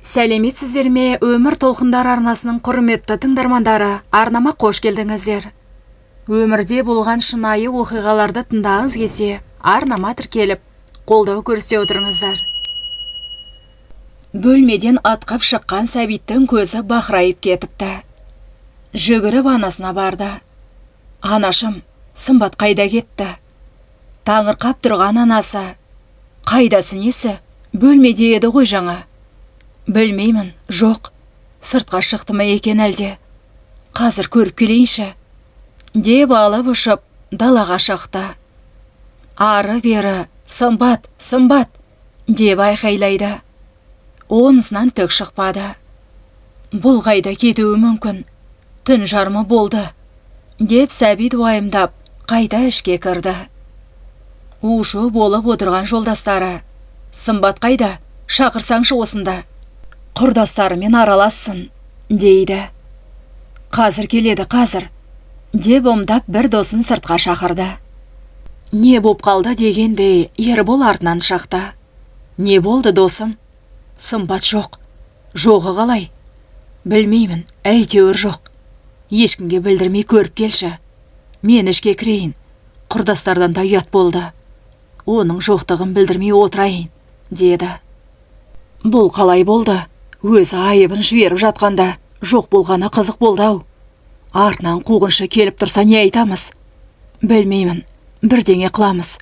Сәлеметсіздер ме? Өмір толқындар арнасының құрметті тыңдармандары, арнама қош келдіңіздер. Өмірде болған шынайы оқиғаларды тыңдағыңыз келсе, арнама тіркеліп, қолдау көрсете отырыңыздар. Бөлмеден атқып шыққан Сәбиттің көзі бақырайып кетіпті. Жүгіріп анасына барды. Анашым, Сымбат қайда кетті? Таңырқап тұрған анасы. Қайдасы несі? Бөлмеде еді ғой жаңа. Білмеймін, жоқ. Сыртқа шықты ма екен әлде? Қазір көріп келейінші. Деп алып ұшып, далаға шықты. Ары-бері, Сымбат, Сымбат, деп айқайлайды. Онысынан түк шықпады. Бұл қайда кетуі мүмкін? Түн жарымы болды. Деп Сәбит уайымдап, қайта ішке кірді. Ушу болып отырған жолдастары. Сымбат қайда? Шақырсаңшы осында. Құрдастарымен аралассын, дейді. Қазір келеді, қазір. Деп ымдап бір досын сыртқа шақырды. Не боп қалды дегенде Ербол артынан шықты. Не болды досым? Сымбат жоқ. Жоғы қалай? Білмеймін, әйтеуір жоқ. Ешкімге білдірмей көріп келші. Мен ішке кірейін. Құрдастардан да ұят болды. Оның жоқтығын білдірмей отырайын, деді. Бұл қалай болды? Өзі айыбын жіберіп жатқанда жоқ болғаны қызық болды-ау. Артынан қуғыншы келіп тұрса не айтамыз? Білмеймін, бірдеңе қыламыз.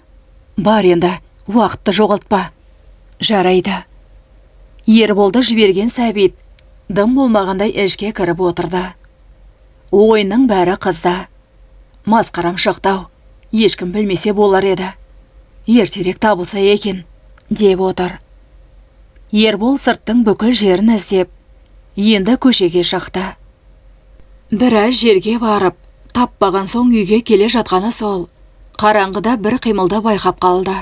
Бар енді, уақытты жоғалтпа. Жарайды. Ерболды жіберген Сәбит дым болмағандай ішке кіріп отырды. Ойынның бәрі қызда. Масқарам шықтау, ешкім білмесе болар еді. Ертерек табылса екен, деп отыр. Ербол сырттың бүкіл жерін іздеп, енді көшеге шықты. Біраз жерге барып, таппаған соң үйге келе жатқаны сол. Қараңғыда бір қимылды байқап қалды.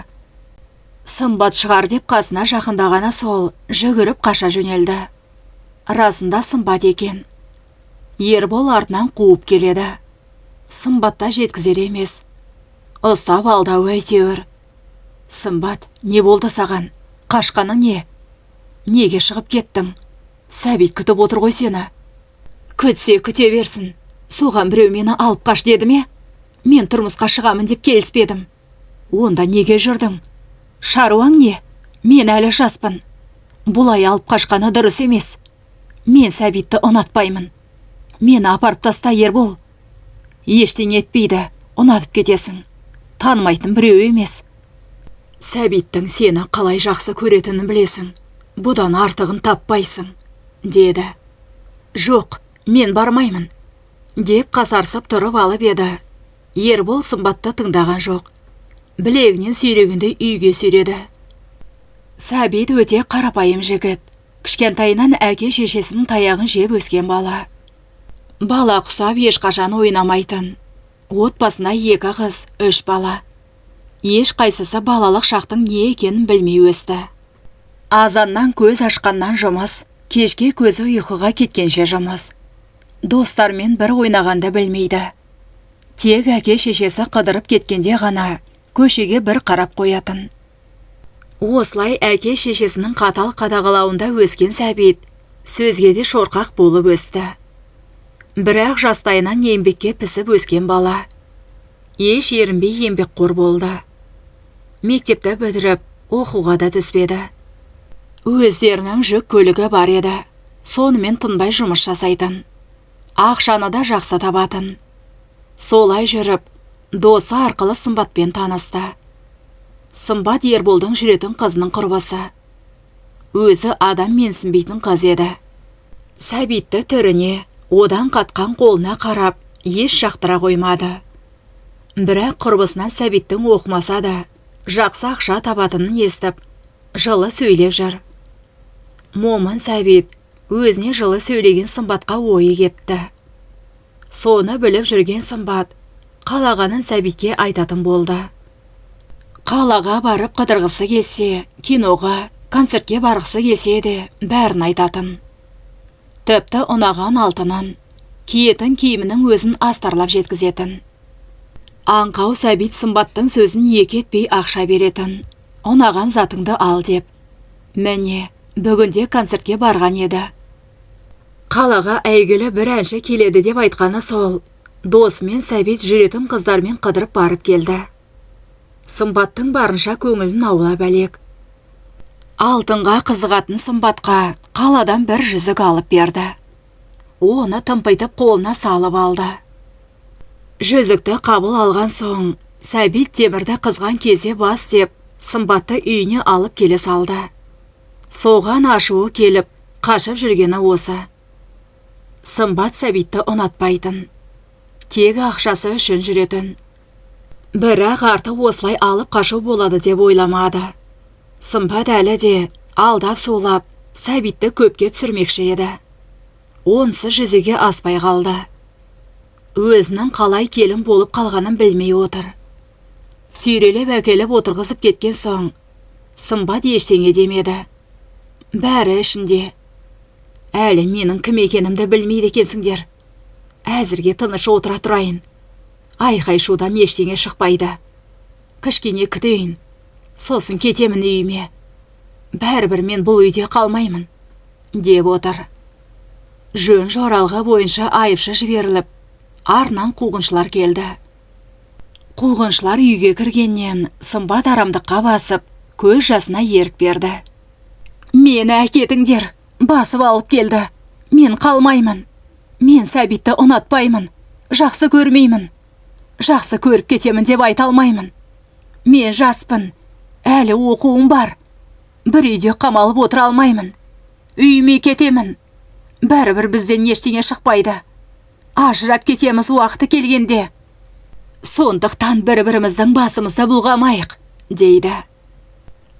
Сымбат шығар деп қасына жақындағаны сол, жүгіріп қаша жөнелді. Расында Сымбат екен. Ербол артынан қуып келеді. Сымбатта жеткізер емес. Ұстап алды әйтеуір. Сымбат, не болды саған? Қашқаның не? Неге шығып кеттің? Сәбит күтіп отыр ғой сені. Күтсе күте берсін. Соған біреу мені алып қаш деді ме? Мен тұрмысқа шығамын деп келіспедім. Онда неге жүрдің? Шаруаң не? Мен әлі жаспын. Бұлай алып қашқаны дұрыс емес. Мен Сәбитті ұнатпаймын. Мені апарып таста, Ербол. Ештеңе етпейді, ұнатып кетесің. Танымайтын біреу емес. Сәбиттің сені қалай жақсы көретінін білесің. Бұдан артығын таппайсың, деді. Жоқ, мен бармаймын, деп қасарсып тұрып алып еді. Ербол Сымбатты тыңдаған жоқ. Білегінен сүйрегенде үйге сүйреді. Сәбит өте қарапайым жігіт. Кішкентайынан әке шешесінің таяғын жеп өскен бала. Бала құсап ешқашан ойнамайтын. Отбасына 2 қыз, 3 бала. Еш қайсысы балалық шақтың не екенін білмей өсті. Азаннан көз ашқаннан жұмыс, кешке көзі ұйқыға кеткенше жұмыс. Достармен бір ойнағанды білмейді. Тек әке шешесі қыдырып кеткенде ғана көшеге бір қарап қоятын. Осылай әке шешесінің қатал қадағалауында өскен Сәбит сөзге де шорқақ болып өсті. Бірақ жастайынан еңбекке пісіп өскен бала. Еш ерінбей еңбекқор болды. Мектепті бітіріп, оқуға да түспеді. Өздерінің жүк көлігі бар еді. Сонымен тынбай жұмыс жасайтын. Ақшаны да жақсы табатын. Солай жүріп, досы арқылы Сымбатпен танысты. Сымбат Ерболдың жүретін қызының құрбысы. Өзі адам менсінбейтін қыз еді. Сәбитті түріне, одан қатқан қолына қарап, еш жақтыра қоймады. Бірақ құрбысынан Сәбиттің оқымаса да, жақсы ақша табатынын естіп, жылы сөйлеп жүр. Момын Сәбит өзіне жылы сөйлеген Сымбатқа ойы кетті. Соны біліп жүрген Сымбат қалағанын Сәбитке айтатын болды. Қалаға барып қыдырғысы келсе, киноға, концертке барғысы келсе де бәрін айтатын. Тіпті ұнаған алтынын, киетін киімінің өзін астарлап жеткізетін. Аңқау Сәбит Сымбаттың сөзін екі етпей ақша беретін. Ұнаған затыңды ал деп. Міне, Бүгінде концертке барған еді. Қалаға әйгілі бір әнші келеді деп айтқаны сол. Досымен Сәбит жүретін қыздармен қыдырып барып келді. Сымбаттың барынша көңілін аулап әлек. Алтынға қызығатын Сымбатқа қаладан бір жүзік алып берді. Оны тымпайтып қолына салып алды. Жүзікті қабыл алған соң, Сәбит темірді қызған кезде бас деп, Сымбатты үйіне алып келе салды. Соған ашуы келіп, қашып жүргені осы. Сымбат Сәбитті ұнатпайтын. Тегі ақшасы үшін жүретін. Бірақ арты осылай алып қашу болады деп ойламады. Сымбат әлі де алдап сулап, Сәбитті көпке түсірмекші еді. Онсы жүзеге аспай қалды. Өзінің қалай келін болып қалғанын білмей отыр. Сүйрелеп әкеліп отырғызып кеткен соң, Сымбат ештеңе демеді. Бәрі ішінде. Әлі менің кім екенімді білмейді екенсіңдер. Әзірге тыныш отыра тұрайын. Айқай-шудан ештеңе шықпайды. Кішкене күтейін. Сосын кетемін үйіме. Бәрібір мен бұл үйде қалмаймын, деп отыр. Жөн жоралғы бойынша айыпшы жіберіліп, арнан қуғыншылар келді. Қуғыншылар үйге кіргеннен Сымбат арамдыққа басып, көз жасына ерік берді. Мені әкетіңдер, басып алып келді. Мен қалмаймын. Мен Сәбитті ұнатпаймын. Жақсы көрмеймін. Жақсы көріп кетемін деп айта алмаймын. Мен жаспын. Әлі оқуым бар. Бір үйде қамалып отыра алмаймын. Үйіме кетемін. Бәрібір бізден ештеңе шықпайды. Ажырап кетеміз уақыты келгенде. Сондықтан бір-біріміздің басымызды бұлғамайық, дейді.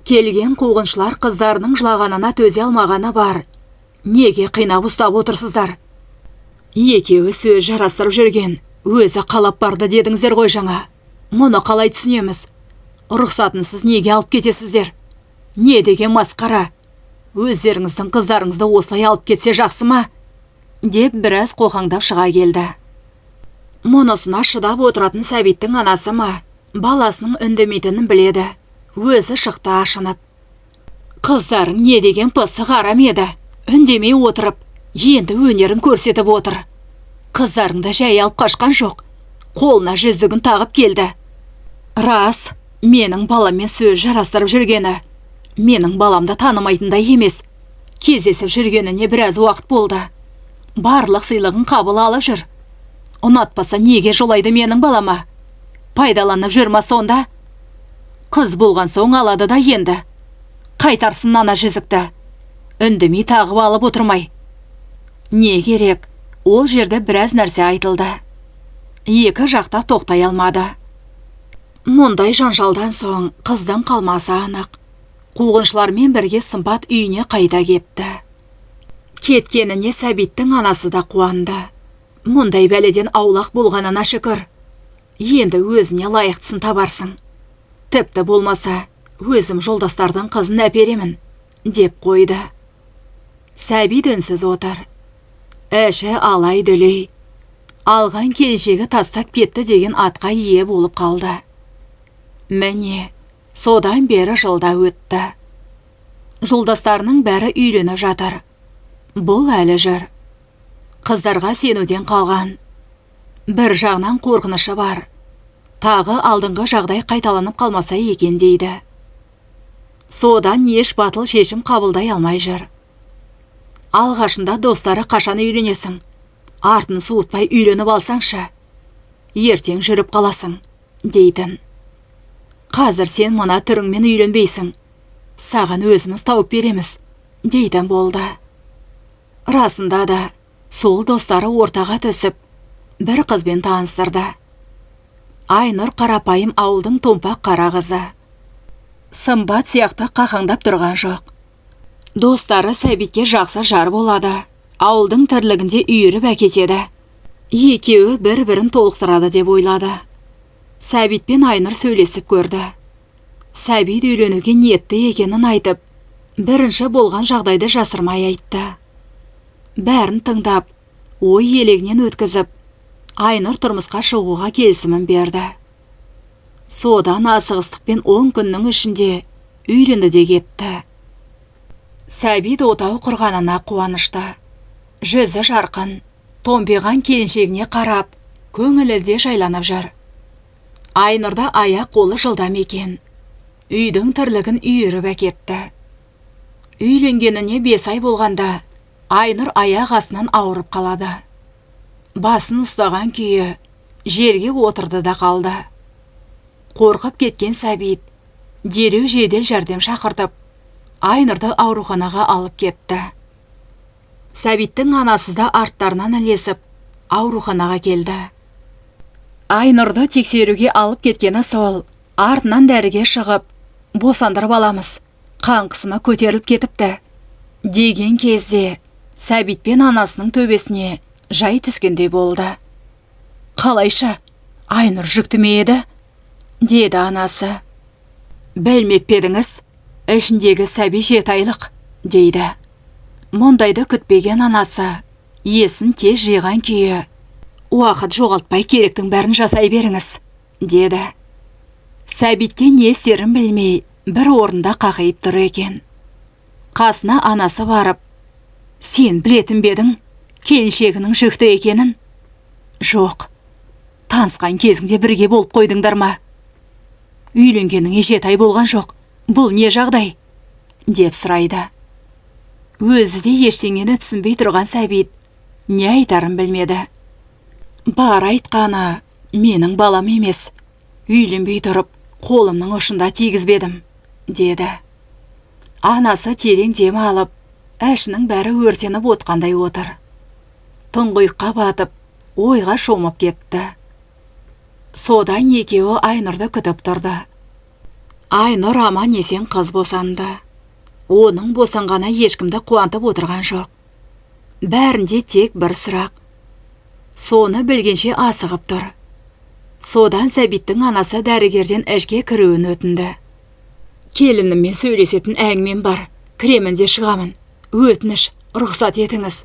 Келген қуғыншылар қыздарының жылағанына төзе алмағаны бар. Неге қинап ұстап отырсыздар? Екеуі сөз жарастырып жүрген. Өзі қалап барды дедіңіздер ғой жаңа. Мұны қалай түсінеміз? Рұқсатынсыз неге алып кетесіздер? Не деген масқара? Өздеріңіздің қыздарыңызды осылай алып кетсе жақсы ма? Деп біраз қоқаңдап шыға келді. Мұнысына шыдап отыратын Сәбиттің анасы ма? Баласының үндемейтінін біледі. Өзі шықты ашынып. Қыздарың не деген пысық арам еді. Үндемей отырып, енді өнерін көрсетіп отыр. Қыздарыңды жай алып қашқан жоқ. Қолына жүзігін тағып келді. Рас, менің баламмен сөз жарастырып жүргені. Менің баламды танымайтындай емес. Кездесіп жүргеніне біраз уақыт болды. Барлық сыйлығын қабыл алып жүр. Ұнатпаса неге жолайды менің балама? Пайдаланып жүрма сонда? Қыз болған соң алады да енді. Қайтарсын ана жүзікті. Үндемей тағып алып отырмай. Не керек? Ол жерде біраз нәрсе айтылды. Екі жақта тоқтай алмады. Мұндай жанжалдан соң қыздың қалмасы анық. Қуғыншылармен бірге Сымбат үйіне қайта кетті. Кеткеніне Сәбиттің анасы да қуанды. Мұндай бәледен аулақ болғанына шүкір. Енді өзіне лайықтысын табарсың. Тіпті болмаса, өзім жолдастардың қызын әперемін, деп қойды. Сәбит үнсіз отыр. Іші алай-дүлей. Алған келіншегі тастап кетті деген атқа ие болып қалды. Міне, содан бері жылда өтті. Жолдастарының бәрі үйленіп жатыр. Бұл әлі жүр. Қыздарға сенуден қалған. Бір жағынан қорқынышы бар. Тағы алдыңғы жағдай қайталанып қалмаса екен дейді. Содан еш батыл шешім қабылдай алмай жүр. Алғашында достары қашан үйленесің? Артын суытпай үйленіп алсаңшы. Ертең жүріп қаласың, дейтін. Қазір сен мына түріңмен үйленбейсің. Саған өзіміз тауып береміз, дейтін болды. Расында да, сол достары ортаға түсіп, бір қызбен таныстырды. Айнұр қарапайым ауылдың томпақ қара қызы. Сымбат сияқты қақаңдап тұрған жоқ. Достары Сәбитке жақсы жар болады. Ауылдың тірлігінде үйіріп әкетеді. Екеуі бір-бірін толықтырады деп ойлады. Сәбит пен Айнұр сөйлесіп көрді. Сәбит үйленуге ниетті екенін айтып, бірінші болған жағдайды жасырмай айтты. Бәрін тыңдап, ой елегінен өткізіп, Айнұр тұрмысқа шығуға келісімін берді. Содан асығыстықпен 10 күннің ішінде үйленді де кетті. Сәбит отау құрғанына қуанышты. Жүзі жарқын, томпиған келіншегіне қарап, көңілі де жайланып жүр. Айнұрда аяқ қолы жылдам екен. Үйдің тірлігін үйіріп әкетті. Үйленгеніне 5 ай болғанда, Айнұр аяқ астынан ауырып қалады. Басын ұстаған күйі жерге отырды да қалды. Қорқып кеткен Сәбит дереу жедел жәрдем шақыртып, Айнұрды ауруханаға алып кетті. Сәбиттің анасы да арттарынан ілесіп, ауруханаға келді. Айнұрды тексеруге алып кеткені сол, артынан дәріге шығып, босандырып аламыз, қан қысымы көтеріліп кетіпті деген кезде Сәбит пен анасының төбесіне жай түскендей болды. Қалайша, Айнұр жүкті ме еді? Деді анасы. Білмеп едіңіз, ішіндегі сәби 7 айлық, дейді. Мұндайды күтпеген анасы есін тез жиған күйі, уақыт жоғалтпай керектің бәрін жасай беріңіз, деді. Сәбитте не істерін білмей, бір орында қақиып тұр екен. Қасына анасы барып, сен білетін бедің, келіншегінің жүкті екенін? Жоқ, танысқан кезіңде бірге болып қойдыңдар ма? Үйленгеніңе 7 ай болған жоқ, бұл не жағдай? Деп сұрайды. Өзі де ештеңені түсінбей тұрған Сәбит не айтарын білмеді. Бар айтқаны, менің балам емес, үйленбей тұрып, қолымның ұшында тигізбедім, деді. Анасы терең дем алып, әшінің бәрі өртеніп отқандай отыр. Тұңғиыққа батып, ойға шомып кетті. Содан екеуі Айнұрды күтіп тұрды. Айнұр аман есен қыз босанды. Оның босанғаны ешкімді қуантып отырған жоқ. Бәрінде тек бір сұрақ. Соны білгенше асығып тұр. Содан Сәбиттің анасы дәрігерден ішке кіруін өтінді. Келініммен сөйлесетін әңгімем бар, кіремін де шығамын. Өтініш, рұқсат етіңіз.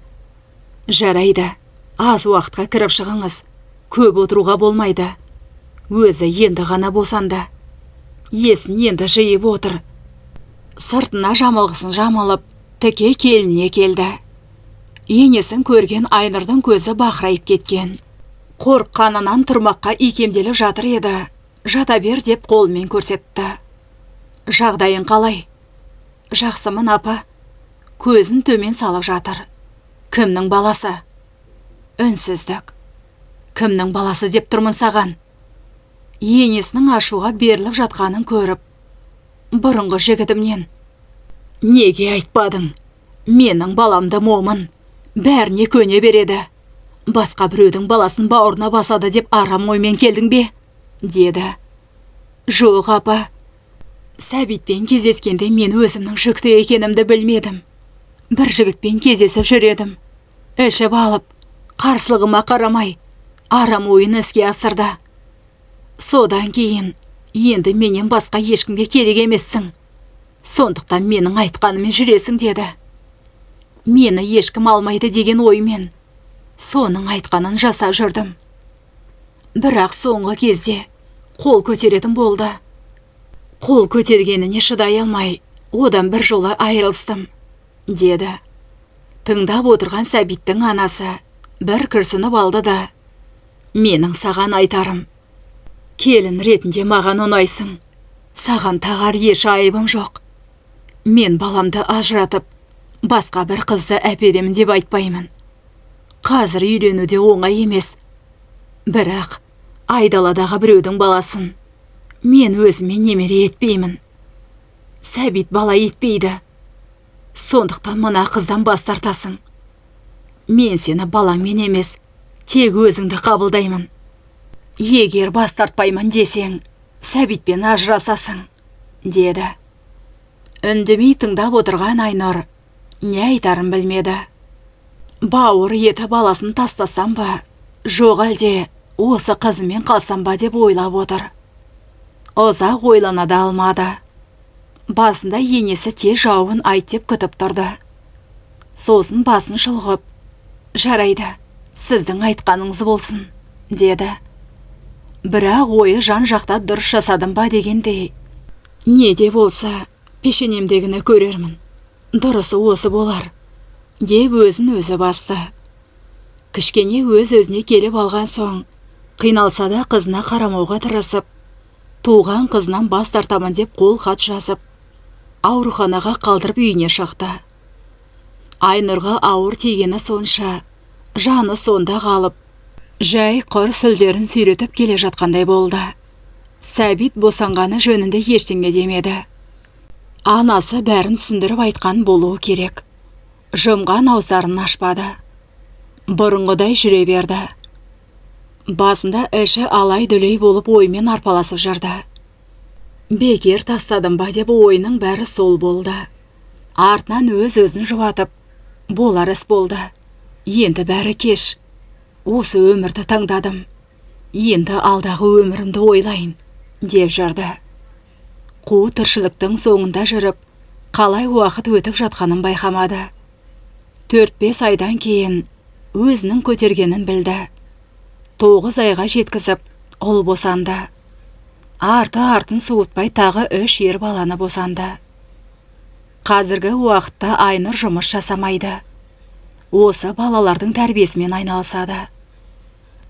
Жарайды, аз уақытқа кіріп шығыңыз. Көп отыруға болмайды. Өзі енді ғана босанды. Есін енді жиып отыр. Сыртына жамылғысын жамылып, тіке келініне келді. Енесін көрген Айнұрдың көзі бақырайып кеткен. Қорыққанынан тұрмаққа икемделіп жатыр еді. Жата бер деп қолымен көрсетті. Жағдайың қалай? Жақсымын апа. Көзін төмен салып жатыр. Кімнің баласы? Үнсіздік. Кімнің баласы деп тұрмын саған? Енесінің ашуға беріліп жатқанын көріп, бұрынғы жігітімнен. Неге айтпадың? Менің баламды момын, бәріне көне береді. Басқа біреудің баласын бауырына басады деп арам оймен келдің бе? Деді. Жоқ апа. Сәбитпен кездескенде мен өзімнің жүкті екенімді білмедім. Бір жігітпен кездесіп жүредім. Ішіп алып, қарсылығыма қарамай, арам ойын іске асырды. Содан кейін, енді менен басқа ешкімге керек емессің. Сондықтан менің айтқанымен жүресің, деді. Мені ешкім алмайды деген оймен, соның айтқанын жасап жүрдім. Бірақ соңғы кезде қол көтеретін болды. Қол көтергеніне шыдай алмай, одан бір жолы айырылыстым, деді. Тыңдап отырған Сәбиттің анасы бір күрсініп алды да, менің саған айтарым, келін ретінде маған ұнайсың. Саған тағар еш айыбым жоқ. Мен баламды ажыратып, басқа бір қызды әперемін деп айтпаймын. Қазір үйленуде оңай емес. Бірақ айдаладағы біреудің баласын мен өзіме немере етпеймін. Сәбит бала етпейді. Сондықтан мына қыздан бас тартасың. Мен сені балаңмен емес, тек өзіңді қабылдаймын. Егер бас тартпаймын десең, Сәбитпен ажырасасың, деді. Үндемей тыңдап отырған Айнұр не айтарын білмеді. Бауыр еті баласын тастасам ба, жоқ әлде осы қызымен қалсам ба деп ойлап отыр. Ұзақ ойлана да алмады. Басында енесі тез жауын айт деп күтіп тұрды. Сосын басын шұлғып, жарайды, сіздің айтқаныңыз болсын, деді. Бірақ ойы жан жақта дұрыс жасадым ба дегендей, не де болса пешенемдегіні көрермін. Дұрысы осы болар, деп өзін өзі басты. Кішкене өз-өзіне келіп алған соң, қиналса да қызына қарамауға тырысып, туған қызынан бас тартамын деп қол хат жазып, ауруханаға қалдырып үйіне шықты. Айнұрға ауыр тигені сонша, жаны сонда қалып, жай құр сүлдерін сүйретіп келе жатқандай болды. Сәбит босанғаны жөнінде ештеңе демеді. Анасы бәрін түсіндіріп айтқан болуы керек. Жұмған ауыздарын ашпады. Бұрынғыдай жүре берді. Басында іші алай-дүлей болып оймен арпаласып жүрді. Бекер тастадым ба деп ойының бәрі сол болды. Артынан өз-өзін жұбатып, болар іс болды. Енді бәрі кеш. Осы өмірді таңдадым. Енді алдағы өмірімді ойлайын, деп жүрді. Қу тіршіліктің соңында жүріп, қалай уақыт өтіп жатқанын байқамады. 4-5 айдан кейін өзінің көтергенін білді. 9 айға жеткізіп, ол босанды. Артын суытпай тағы 3 ер баланы босанды. Қазіргі уақытта Айнұр жұмыс жасамайды. Осы балалардың тәрбиесімен айналысады.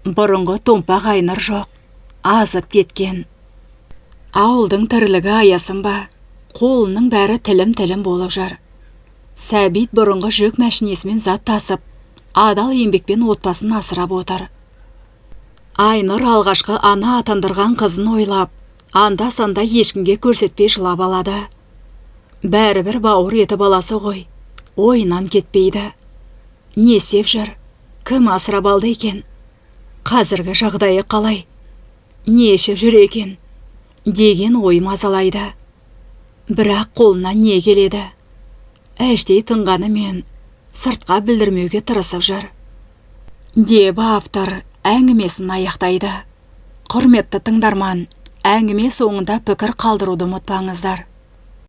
Бұрынғы томпақ Айнұр жоқ, азып кеткен. Ауылдың тірлігі аясын ба, қолының бәрі тілім-тілім болып жүр. Сәбит бұрынғы жүк мәшинесімен зат тасып, адал еңбекпен отбасын асырап отыр. Айнұр алғашқы ана атандырған қызын ойлап, анда-санда ешкімге көрсетпей жылап алады. Бәрібір бауыр еті баласы ғой, ойынан кетпейді. Не істеп жүр? Кім асырап алды екен? Қазіргі жағдайы қалай? Не ішіп жүр екен? Деген ой мазалайды. Бірақ қолына не келеді? Іштей тыңғанымен сыртқа білдірмеуге тырысып жүр. Деп автор әңгімесін аяқтайды. Құрметті тыңдарман, әңгіме соңында пікір қалдыруды ұмытпаңыздар.